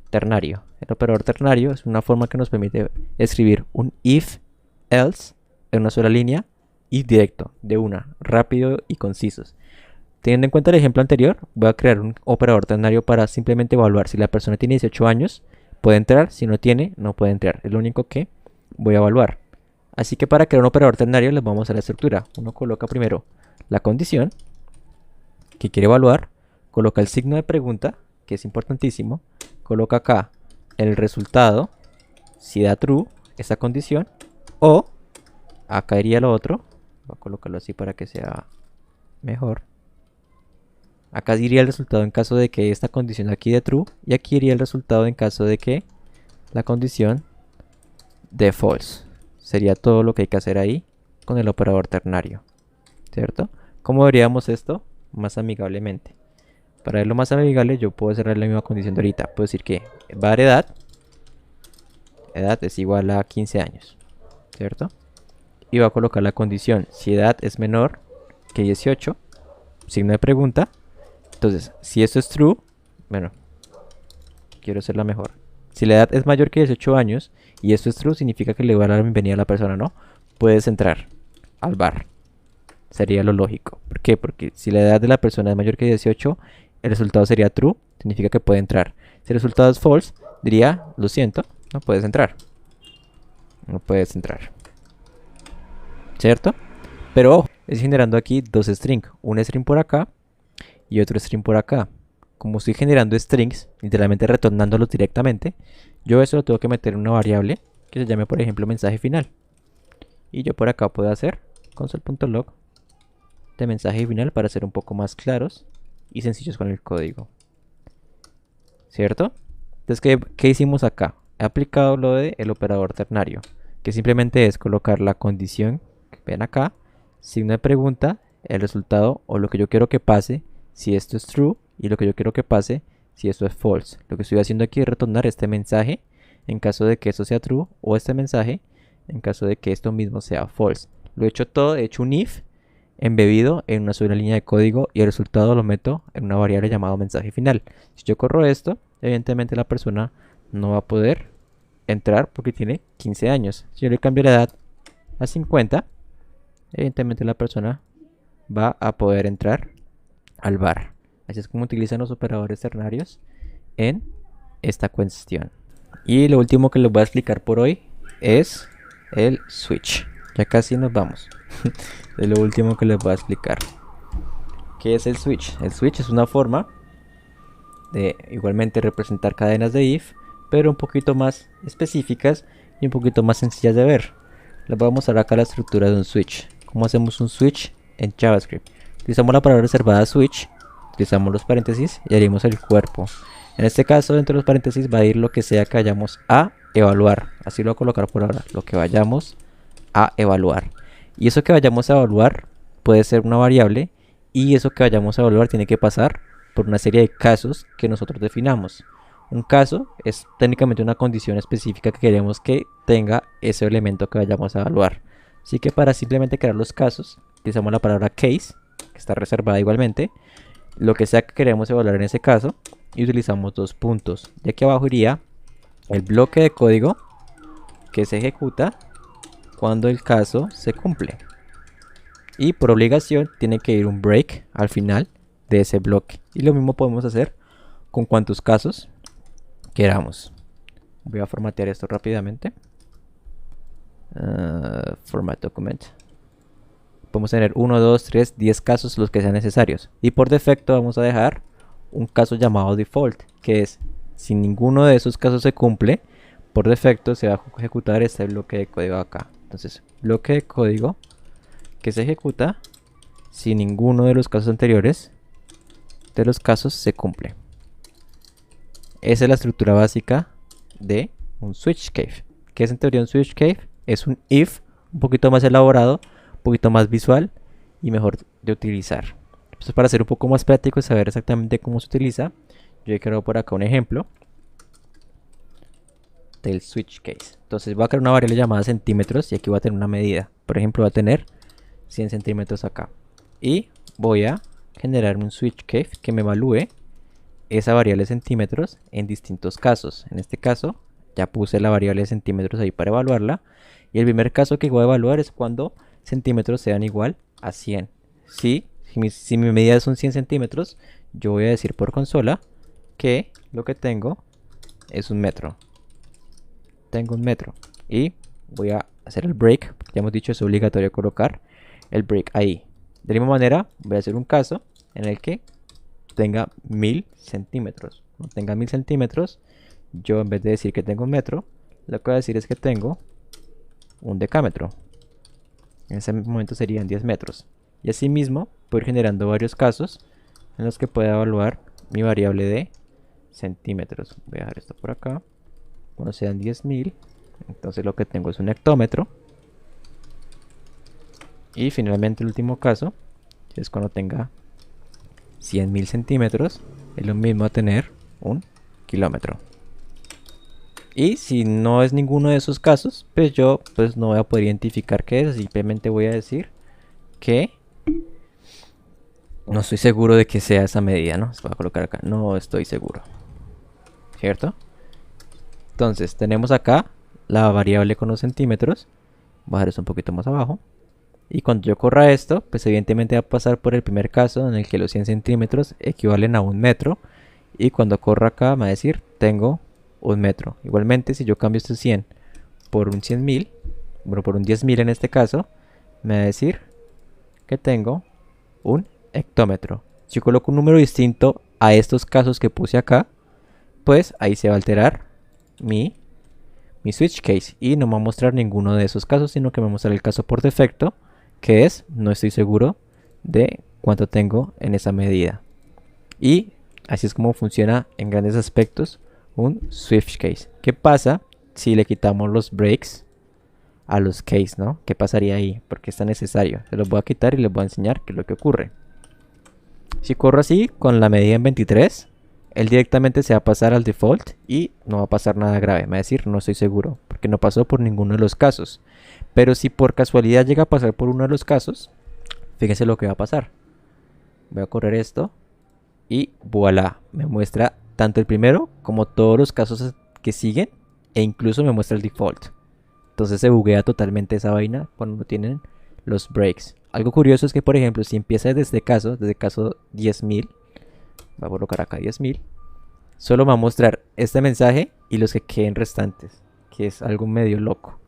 ternario. El operador ternario es una forma que nos permite escribir un if, else, en una sola línea y directo, de una, rápido y concisos. Teniendo en cuenta el ejemplo anterior, voy a crear un operador ternario para simplemente evaluar si la persona tiene 18 años, puede entrar, si no tiene, no puede entrar. Es lo único que voy a evaluar. Así que para crear un operador ternario les vamos a la estructura. Uno coloca primero la condición que quiere evaluar, coloca el signo de pregunta, que es importantísimo, coloca acá el resultado, si da true esa condición, o acá iría lo otro, voy a colocarlo así para que sea mejor. Acá iría el resultado en caso de que esta condición aquí dé true, y aquí iría el resultado en caso de que la condición dé false. Sería todo lo que hay que hacer ahí con el operador ternario, ¿cierto? ¿Cómo veríamos esto? Más amigablemente. Para verlo más amigable, yo puedo cerrar la misma condición de ahorita. Puedo decir que var edad es igual a 15 años, ¿cierto? Y va a colocar la condición, si edad es menor que 18, signo de pregunta. Entonces, si esto es true, bueno, quiero hacerla mejor. Si la edad es mayor que 18 años y esto es true, significa que le va a dar la bienvenida a la persona, ¿no? Puedes entrar al bar. Sería lo lógico. ¿Por qué? Porque si la edad de la persona es mayor que 18, el resultado sería true, significa que puede entrar. Si el resultado es false, diría, lo siento, no puedes entrar. No puedes entrar. ¿Cierto? Pero ojo, estoy generando aquí dos strings. Un string por acá y otro string por acá. Como estoy generando strings, literalmente retornándolos directamente, yo eso lo tengo que meter en una variable que se llame, por ejemplo, mensaje final. Y yo por acá puedo hacer console.log de mensaje final para ser un poco más claros y sencillos con el código. ¿Cierto? Entonces, ¿qué hicimos acá? He aplicado lo del operador ternario, que simplemente es colocar la condición que ven acá, signo de pregunta, el resultado o lo que yo quiero que pase si esto es true y lo que yo quiero que pase si esto es false. Lo que estoy haciendo aquí es retornar este mensaje en caso de que esto sea true o este mensaje en caso de que esto mismo sea false. Lo he hecho todo, he hecho un if embebido en una sola línea de código y el resultado lo meto en una variable llamada mensaje final. Si yo corro esto, evidentemente la persona no va a poder entrar porque tiene 15 años. Si yo le cambio la edad a 50, evidentemente la persona va a poder entrar al bar. Así es como utilizan los operadores ternarios en esta cuestión. Y lo último que les voy a explicar por hoy es el switch. Ya casi nos vamos. Es lo último que les voy a explicar. ¿Qué es el switch? El switch es una forma de igualmente representar cadenas de if, pero un poquito más específicas y un poquito más sencillas de ver. Les voy a mostrar acá la estructura de un switch. ¿Cómo hacemos un switch en JavaScript? Utilizamos la palabra reservada switch, utilizamos los paréntesis y haríamos el cuerpo. En este caso, dentro de los paréntesis va a ir lo que sea que vayamos a evaluar. Así lo voy a colocar por ahora, lo que vayamos a evaluar. Y eso que vayamos a evaluar puede ser una variable, y eso que vayamos a evaluar tiene que pasar por una serie de casos que nosotros definamos. Un caso es técnicamente una condición específica que queremos que tenga ese elemento que vayamos a evaluar. Así que para simplemente crear los casos, utilizamos la palabra case, que está reservada igualmente, lo que sea que queremos evaluar en ese caso, y utilizamos dos puntos. Y aquí abajo iría el bloque de código que se ejecuta cuando el caso se cumple. Y por obligación tiene que ir un break al final de ese bloque. Y lo mismo podemos hacer con cuantos casos queramos. Voy a formatear esto rápidamente. Format document. Podemos tener 1, 2, 3, 10 casos, los que sean necesarios. Y por defecto vamos a dejar un caso llamado default, que es, si ninguno de esos casos se cumple, por defecto se va a ejecutar este bloque de código acá. Entonces, bloque de código que se ejecuta si ninguno de los casos anteriores de los casos se cumple. Esa es la estructura básica de un switch case. ¿Qué es en teoría un switch case? Es un if un poquito más elaborado, un poquito más visual y mejor de utilizar. Entonces, para ser un poco más práctico y saber exactamente cómo se utiliza, yo he creado por acá un ejemplo del switch case. Entonces voy a crear una variable llamada centímetros y aquí voy a tener una medida. Por ejemplo, voy a tener 100 centímetros acá. Y voy a generar un switch case que me evalúe esa variable de centímetros en distintos casos. En este caso ya puse la variable de centímetros ahí para evaluarla. Y el primer caso que voy a evaluar es cuando centímetros sean igual a 100. Si mi medida son 100 centímetros, yo voy a decir por consola que lo que tengo es un metro. Tengo un metro. Y voy a hacer el break. Ya hemos dicho, es obligatorio colocar el break ahí. De la misma manera, voy a hacer un caso en el que tenga 1000 centímetros. Cuando tenga 1000 centímetros, yo en vez de decir que tengo un metro, lo que voy a decir es que tengo un decámetro. En ese momento serían 10 metros. Y así mismo, puedo ir generando varios casos en los que pueda evaluar mi variable de centímetros. Voy a dejar esto por acá. Cuando sean 10.000, entonces lo que tengo es un hectómetro. Y finalmente el último caso es cuando tenga 100.000 centímetros, es lo mismo a tener un kilómetro. Y si no es ninguno de esos casos, pues yo no voy a poder identificar qué es. Simplemente voy a decir que no estoy seguro de que sea esa medida, ¿no? Se va a colocar acá, no estoy seguro, ¿cierto? Entonces tenemos acá la variable con los centímetros. Voy a dejar eso un poquito más abajo. Y cuando yo corra esto, pues evidentemente va a pasar por el primer caso en el que los 100 centímetros equivalen a un metro. Y cuando corra acá me va a decir, tengo un metro. Igualmente, si yo cambio estos 100 por un 100.000, bueno, por un 10.000 en este caso, me va a decir que tengo un hectómetro. Si coloco un número distinto a estos casos que puse acá, pues ahí se va a alterar mi switch case y no me va a mostrar ninguno de esos casos, sino que me va a mostrar el caso por defecto, que es, no estoy seguro de cuánto tengo en esa medida. Y así es como funciona en grandes aspectos un switch case. ¿Qué pasa si le quitamos los breaks a los case, no? ¿Qué pasaría ahí? Porque está necesario. Se los voy a quitar y les voy a enseñar qué es lo que ocurre. Si corro así con la medida en 23, él directamente se va a pasar al default y no va a pasar nada grave. Me va a decir no estoy seguro porque no pasó por ninguno de los casos. Pero si por casualidad llega a pasar por uno de los casos, fíjense lo que va a pasar. Voy a correr esto y voilà, me muestra tanto el primero como todos los casos que siguen e incluso me muestra el default. Entonces se buguea totalmente esa vaina cuando no tienen los breaks. Algo curioso es que, por ejemplo, si empieza desde caso 10.000, voy a colocar acá 10.000, solo me va a mostrar este mensaje y los que queden restantes, que es algo medio loco.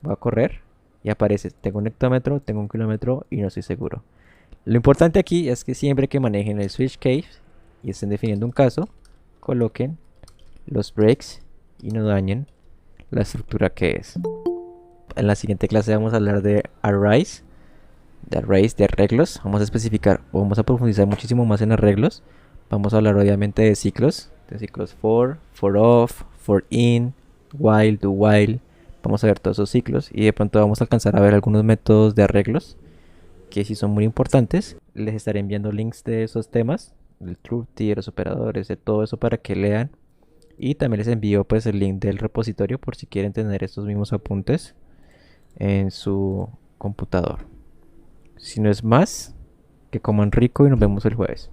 Voy a correr y aparece, tengo un hectómetro, tengo un kilómetro y no estoy seguro. Lo importante aquí es que siempre que manejen el switch case y estén definiendo un caso, coloquen los breaks y no dañen la estructura que es. En la siguiente clase vamos a hablar de arrays, de arreglos. Vamos a especificar, vamos a profundizar muchísimo más en arreglos. Vamos a hablar obviamente de ciclos for, for off, for in, while, do while. Vamos a ver todos esos ciclos y de pronto vamos a alcanzar a ver algunos métodos de arreglos que sí son muy importantes. Les estaré enviando links de esos temas, del truth, de los operadores, de todo eso para que lean. Y también les envío pues el link del repositorio por si quieren tener estos mismos apuntes en su computador. Si no es más, que coman rico y nos vemos el jueves.